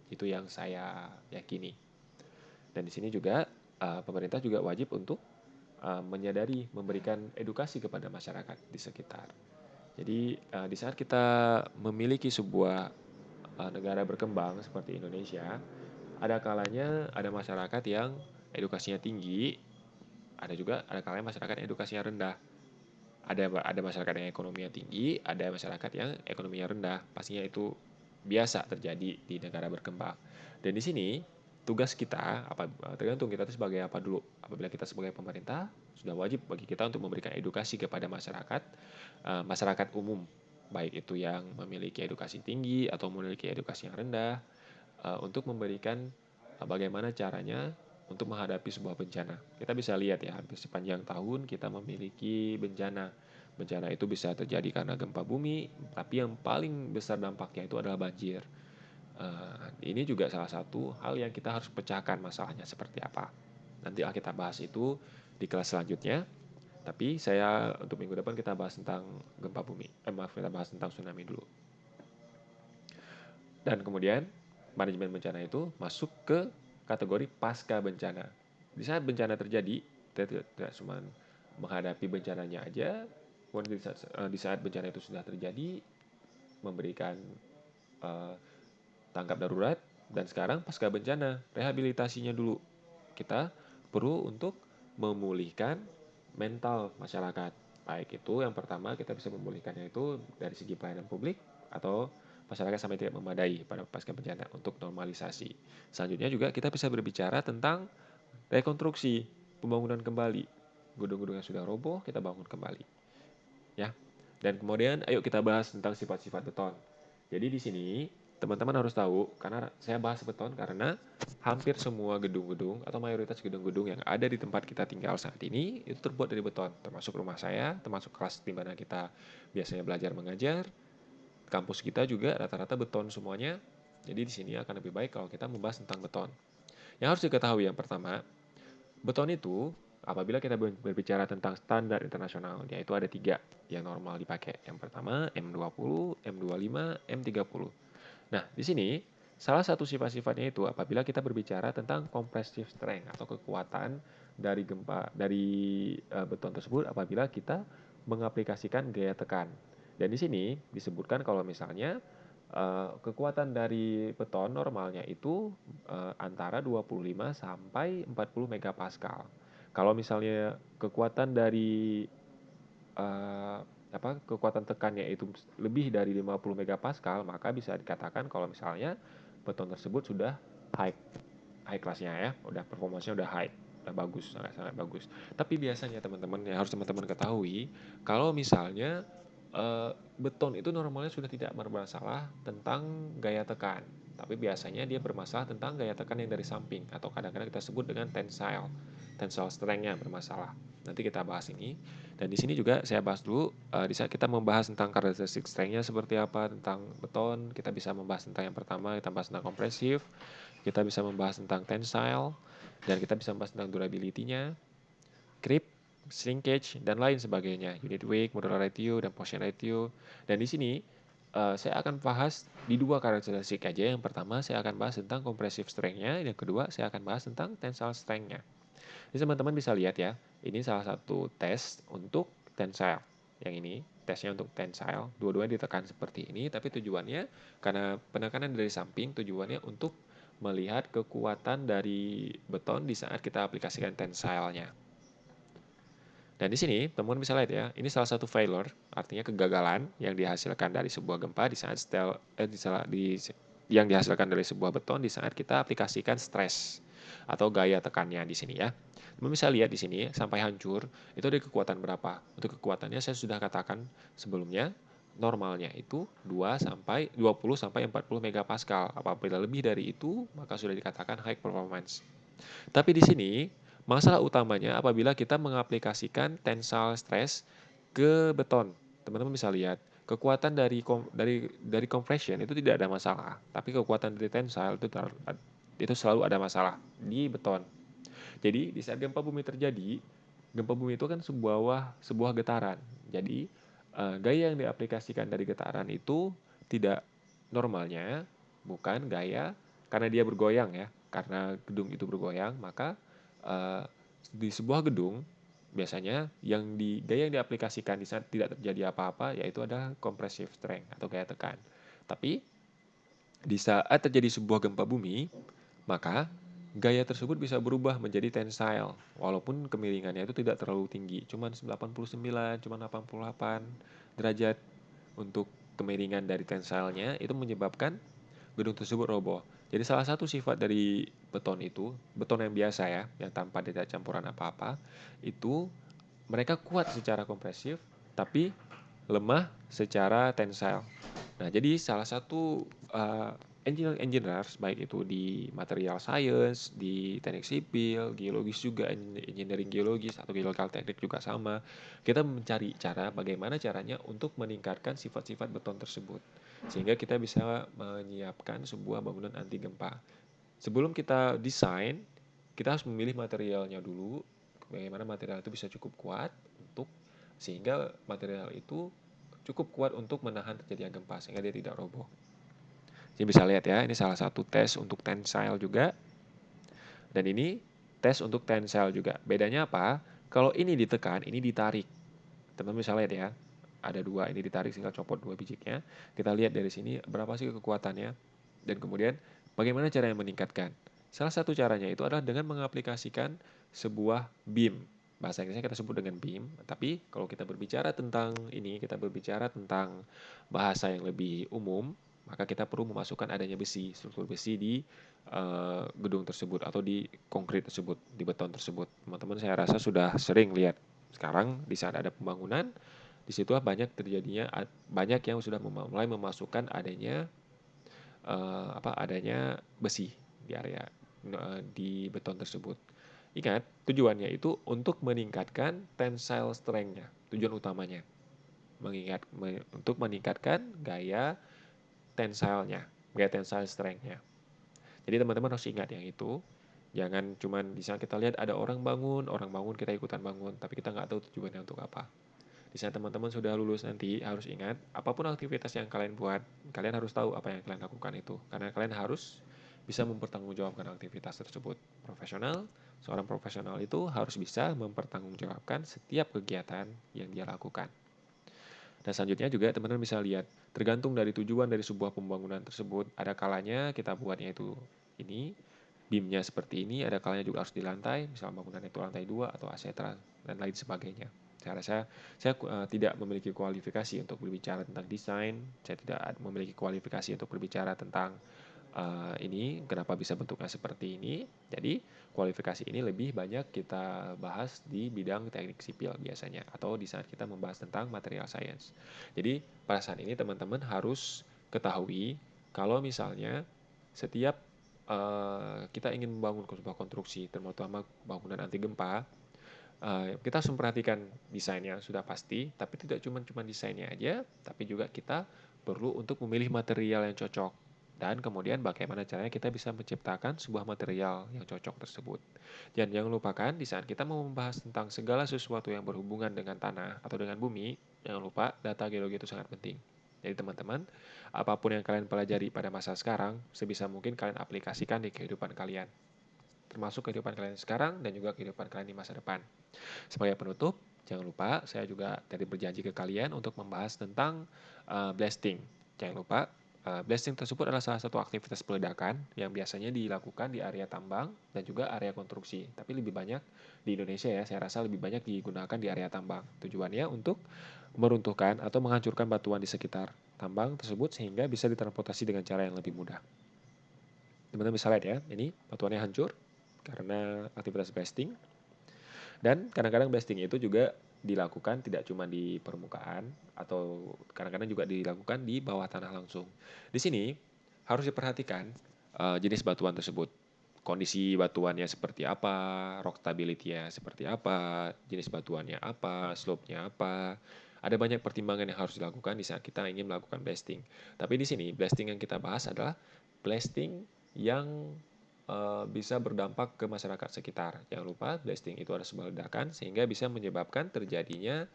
Itu yang saya yakini. Dan di sini juga pemerintah juga wajib untuk menyadari, memberikan edukasi kepada masyarakat di sekitar. Jadi di saat kita memiliki sebuah negara berkembang seperti Indonesia, ada kalanya ada masyarakat yang edukasinya tinggi, ada kalanya masyarakat yang edukasinya rendah. Ada masyarakat yang ekonominya tinggi, ada masyarakat yang ekonominya rendah. Pastinya itu biasa terjadi di negara berkembang. Dan di sini tugas kita tergantung kita itu sebagai apa dulu. Apabila kita sebagai pemerintah, sudah wajib bagi kita untuk memberikan edukasi kepada masyarakat umum, baik itu yang memiliki edukasi tinggi atau memiliki edukasi yang rendah, untuk memberikan bagaimana caranya untuk menghadapi sebuah bencana. Kita bisa lihat ya, hampir sepanjang tahun kita memiliki bencana. Bencana itu bisa terjadi karena gempa bumi, tapi yang paling besar dampaknya itu adalah banjir. Ini juga salah satu hal yang kita harus pecahkan masalahnya seperti apa. Nanti kita bahas itu di kelas selanjutnya. Tapi saya untuk minggu depan kita bahas tentang gempa bumi. Kita bahas tentang tsunami dulu. Dan kemudian manajemen bencana itu masuk ke kategori pasca bencana. Di saat bencana terjadi, kita tidak cuma menghadapi bencananya aja, kemudian di saat bencana itu sudah terjadi, memberikan uh, tanggap darurat, dan sekarang pasca bencana, rehabilitasinya dulu. Kita perlu untuk memulihkan mental masyarakat. Baik itu yang pertama kita bisa memulihkannya itu dari segi pelayanan publik atau masyarakat sampai tidak memadai pada pasca bencana untuk normalisasi. Selanjutnya juga kita bisa berbicara tentang rekonstruksi, pembangunan kembali. Gedung-gedung yang sudah roboh kita bangun kembali, ya. Dan kemudian ayo kita bahas tentang sifat-sifat beton. Jadi di sini teman-teman harus tahu, karena saya bahas beton karena hampir semua gedung-gedung atau mayoritas gedung-gedung yang ada di tempat kita tinggal saat ini itu terbuat dari beton, termasuk rumah saya, termasuk kelas di mana kita biasanya belajar mengajar, kampus kita juga rata-rata beton semuanya. Jadi di sini akan lebih baik kalau kita membahas tentang beton. Yang harus diketahui yang pertama, beton itu apabila kita berbicara tentang standar internasional, yaitu ada 3 yang normal dipakai. Yang pertama M20, M25, M30. Nah, di sini salah satu sifat-sifatnya itu apabila kita berbicara tentang compressive strength atau kekuatan dari beton tersebut apabila kita mengaplikasikan gaya tekan. Dan di sini disebutkan kalau misalnya kekuatan dari beton normalnya itu antara 25 sampai 40 megapascal. Kalau misalnya kekuatan dari eh, kekuatan tekannya itu lebih dari 50 megapascal, maka bisa dikatakan kalau misalnya beton tersebut sudah high high kelasnya ya, udah performanya udah high, udah bagus, sangat-sangat bagus. Tapi biasanya teman-teman yang harus teman-teman ketahui, kalau misalnya beton itu normalnya sudah tidak bermasalah tentang gaya tekan, tapi biasanya dia bermasalah tentang gaya tekan yang dari samping atau kadang-kadang kita sebut dengan tensile strength-nya bermasalah. Nanti kita bahas ini. Dan di sini juga saya bahas dulu di saat kita membahas tentang characteristic strength-nya seperti apa tentang beton, kita bisa membahas tentang yang pertama, kita bahas tentang kompresif, kita bisa membahas tentang tensile, dan kita bisa membahas tentang durability-nya, creep, shrinkage, dan lain sebagainya. Unit weight, modular ratio, dan portion ratio. Dan di sini saya akan bahas di 2 karakteristik aja. Yang pertama saya akan bahas tentang compressive strength-nya, yang kedua saya akan bahas tentang tensile strength-nya. Jadi teman-teman bisa lihat ya, ini salah satu tes untuk tensile. Yang ini tesnya untuk tensile, dua-duanya ditekan seperti ini, tapi tujuannya karena penekanan dari samping, tujuannya untuk melihat kekuatan dari beton di saat kita aplikasikan tensilenya. Dan di sini teman-teman bisa lihat ya, ini salah satu failure, artinya kegagalan yang dihasilkan dari sebuah gempa di saat yang dihasilkan dari sebuah beton di saat kita aplikasikan stres atau gaya tekannya di sini ya. Teman bisa lihat di sini sampai hancur itu ada kekuatan berapa. Untuk kekuatannya saya sudah katakan sebelumnya, normalnya itu 20 sampai 40 megapascal. Apabila lebih dari itu maka sudah dikatakan high performance. Tapi di sini masalah utamanya apabila kita mengaplikasikan tensile stress ke beton. Teman-teman bisa lihat, kekuatan dari compression itu tidak ada masalah, tapi kekuatan dari tensile itu selalu ada masalah di beton. Jadi di saat gempa bumi terjadi, gempa bumi itu kan sebuah getaran. Jadi gaya yang diaplikasikan dari getaran itu tidak normalnya bukan gaya karena dia bergoyang ya, karena gedung itu bergoyang, maka di sebuah gedung biasanya gaya yang diaplikasikan di saat tidak terjadi apa-apa yaitu adalah compressive strength atau gaya tekan. Tapi di saat terjadi sebuah gempa bumi, maka gaya tersebut bisa berubah menjadi tensile walaupun kemiringannya itu tidak terlalu tinggi, cuma 89, cuma 88 derajat untuk kemiringan dari tensilenya itu menyebabkan gedung tersebut roboh. Jadi salah satu sifat dari beton itu, beton yang biasa ya, yang tanpa ada campuran apa-apa, itu mereka kuat secara kompresif, tapi lemah secara tensile. Nah, jadi salah satu engineers, baik itu di material science, di teknik sipil, geologis juga, engineering geologis atau geological teknik juga sama. Kita mencari cara bagaimana caranya untuk meningkatkan sifat-sifat beton tersebut. Sehingga kita bisa menyiapkan sebuah bangunan anti gempa. Sebelum kita desain, kita harus memilih materialnya dulu, bagaimana material itu bisa cukup kuat untuk sehingga material itu cukup kuat untuk menahan terjadinya gempa sehingga dia tidak roboh. Jadi bisa lihat ya, ini salah satu tes untuk tensile juga. Dan ini tes untuk tensile juga. Bedanya apa? Kalau ini ditekan, ini ditarik. Teman-teman bisa lihat ya, ada 2, ini ditarik tinggal copot 2 bijinya. Kita lihat dari sini berapa sih kekuatannya. Dan kemudian bagaimana cara yang meningkatkan. Salah satu caranya itu adalah dengan mengaplikasikan sebuah beam. Bahasa Inggrisnya kita sebut dengan beam. Tapi kalau kita berbicara tentang ini, kita berbicara tentang bahasa yang lebih umum, maka kita perlu memasukkan adanya besi, struktur besi di gedung tersebut atau di konkrit tersebut, di beton tersebut. Teman-teman saya rasa sudah sering lihat. Sekarang di saat ada pembangunan, di situ banyak yang sudah mulai memasukkan adanya besi di area di beton tersebut. Ingat, tujuannya itu untuk meningkatkan tensile strength-nya, tujuan utamanya. Untuk meningkatkan gaya tensile-nya, gaya tensile strength-nya. Jadi teman-teman harus ingat yang itu. Jangan cuman di saat kita lihat ada orang bangun kita ikutan bangun, tapi kita nggak tahu tujuannya untuk apa. Di saat teman-teman sudah lulus nanti, harus ingat, apapun aktivitas yang kalian buat, kalian harus tahu apa yang kalian lakukan itu. Karena kalian harus bisa mempertanggungjawabkan aktivitas tersebut. Seorang profesional itu harus bisa mempertanggungjawabkan setiap kegiatan yang dia lakukan. Dan selanjutnya juga teman-teman bisa lihat, tergantung dari tujuan dari sebuah pembangunan tersebut, ada kalanya kita buatnya itu ini, beamnya seperti ini, ada kalanya juga harus di lantai, misalnya bangunan itu lantai 2 atau asetra, dan lain sebagainya. Saya rasa saya tidak memiliki kualifikasi untuk berbicara tentang desain, saya tidak memiliki kualifikasi untuk berbicara tentang ini kenapa bisa bentuknya seperti ini. Jadi kualifikasi ini lebih banyak kita bahas di bidang teknik sipil biasanya atau di saat kita membahas tentang material science. Jadi pada saat ini teman-teman harus ketahui kalau misalnya setiap kita ingin membangun sebuah konstruksi, terutama bangunan anti gempa, kita harus memperhatikan desainnya sudah pasti, tapi tidak cuma desainnya aja, tapi juga kita perlu untuk memilih material yang cocok. Dan kemudian bagaimana caranya kita bisa menciptakan sebuah material yang cocok tersebut. Dan jangan lupakan di saat kita mau membahas tentang segala sesuatu yang berhubungan dengan tanah atau dengan bumi, jangan lupa data geologi itu sangat penting. Jadi teman-teman, apapun yang kalian pelajari pada masa sekarang, sebisa mungkin kalian aplikasikan di kehidupan kalian. Termasuk kehidupan kalian sekarang dan juga kehidupan kalian di masa depan. Sebagai penutup, jangan lupa saya juga tadi berjanji ke kalian untuk membahas tentang blasting. Jangan lupa, blasting tersebut adalah salah satu aktivitas peledakan yang biasanya dilakukan di area tambang dan juga area konstruksi. Tapi lebih banyak di Indonesia ya, saya rasa lebih banyak digunakan di area tambang. Tujuannya untuk meruntuhkan atau menghancurkan batuan di sekitar tambang tersebut sehingga bisa ditransportasi dengan cara yang lebih mudah. Teman-teman bisa lihat ya, ini batuannya hancur karena aktivitas blasting. Dan kadang-kadang blasting itu juga dilakukan tidak cuma di permukaan atau kadang-kadang juga dilakukan di bawah tanah langsung. Di sini harus diperhatikan jenis batuan tersebut. Kondisi batuannya seperti apa, rock stability-nya seperti apa, jenis batuannya apa, slope-nya apa. Ada banyak pertimbangan yang harus dilakukan di saat kita ingin melakukan blasting. Tapi di sini blasting yang kita bahas adalah blasting yang bisa berdampak ke masyarakat sekitar. Jangan lupa blasting itu ada sebuah ledakan sehingga bisa menyebabkan terjadinya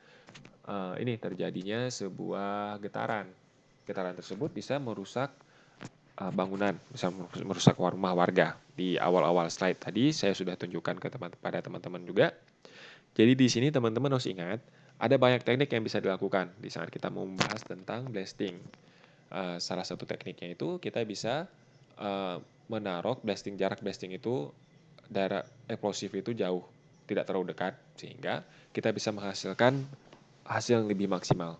sebuah getaran. Getaran tersebut bisa merusak bangunan, bisa merusak rumah warga. Di awal-awal slide tadi saya sudah tunjukkan pada teman-teman juga. Jadi di sini teman-teman harus ingat ada banyak teknik yang bisa dilakukan di saat kita mau membahas tentang blasting. Salah satu tekniknya itu kita bisa menaruh jarak blasting itu daerah eksplosif itu jauh, tidak terlalu dekat, sehingga kita bisa menghasilkan hasil yang lebih maksimal.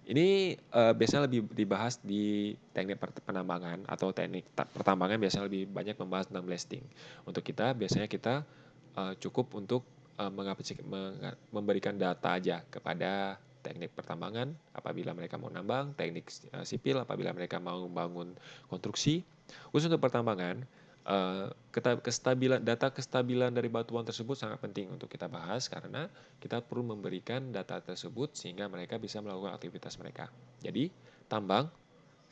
Ini biasanya lebih dibahas di teknik penambangan atau teknik pertambangan biasanya lebih banyak membahas tentang blasting. Untuk kita biasanya kita cukup untuk memberikan data aja kepada teknik pertambangan apabila mereka mau nambang, teknik sipil apabila mereka mau membangun konstruksi. Khusus untuk pertambangan, data kestabilan dari batuan tersebut sangat penting untuk kita bahas karena kita perlu memberikan data tersebut sehingga mereka bisa melakukan aktivitas mereka. Jadi, tambang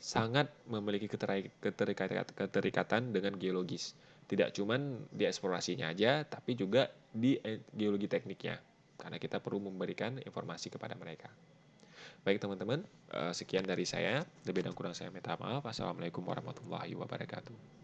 sangat memiliki keterikatan dengan geologis. Tidak cuma di eksplorasinya aja, tapi juga di geologi tekniknya. Karena kita perlu memberikan informasi kepada mereka. Baik teman-teman, sekian dari saya. Lebih dan kurang saya minta maaf. Assalamualaikum warahmatullahi wabarakatuh.